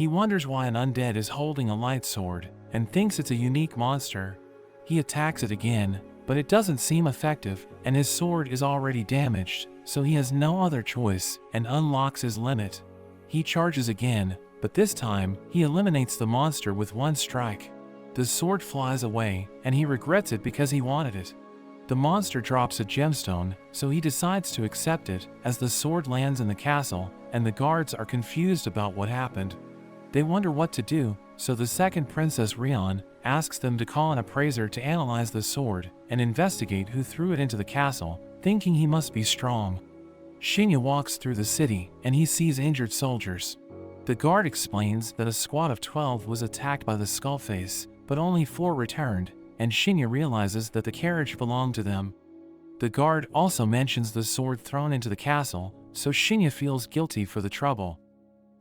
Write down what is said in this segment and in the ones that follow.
He wonders why an undead is holding a light sword, and thinks it's a unique monster. He attacks it again, but it doesn't seem effective, and his sword is already damaged, so he has no other choice, and unlocks his limit. He charges again, but this time, he eliminates the monster with one strike. The sword flies away, and he regrets it because he wanted it. The monster drops a gemstone, so he decides to accept it as the sword lands in the castle, and the guards are confused about what happened. They wonder what to do, so the second Princess Rion asks them to call an appraiser to analyze the sword and investigate who threw it into the castle, thinking he must be strong. Shinya walks through the city, and he sees injured soldiers. The guard explains that a squad of 12 was attacked by the Skullface, but only 4 returned, and Shinya realizes that the carriage belonged to them. The guard also mentions the sword thrown into the castle, so Shinya feels guilty for the trouble.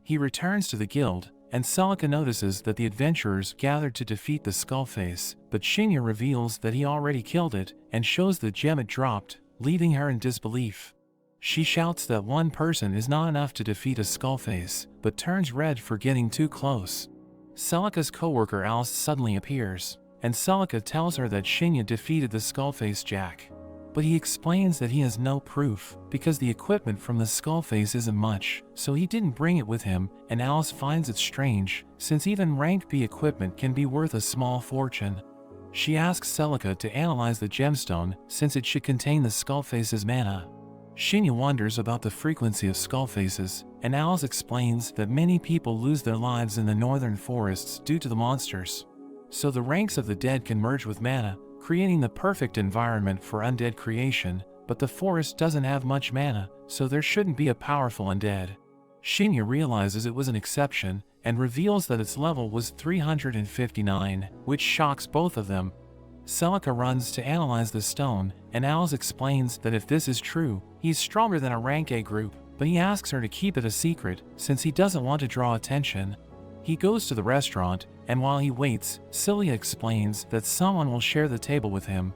He returns to the guild, and Celica notices that the adventurers gathered to defeat the Skullface, but Shinya reveals that he already killed it and shows the gem it dropped, leaving her in disbelief. She shouts that one person is not enough to defeat a Skullface, but turns red for getting too close. Celica's co-worker Alice suddenly appears, and Celica tells her that Shinya defeated the Skullface Jack. But he explains that he has no proof, because the equipment from the Skullface isn't much, so he didn't bring it with him, and Alice finds it strange, since even rank B equipment can be worth a small fortune. She asks Celica to analyze the gemstone, since it should contain the Skullface's mana. Shinya wonders about the frequency of Skullfaces, and Alice explains that many people lose their lives in the northern forests due to the monsters. So the ranks of the dead can merge with mana, creating the perfect environment for undead creation, but the forest doesn't have much mana, so there shouldn't be a powerful undead. Shinya realizes it was an exception, and reveals that its level was 359, which shocks both of them. Celica runs to analyze the stone, and Alice explains that if this is true, he's stronger than a rank A group, but he asks her to keep it a secret, since he doesn't want to draw attention. He goes to the restaurant, and while he waits, Cilia explains that someone will share the table with him,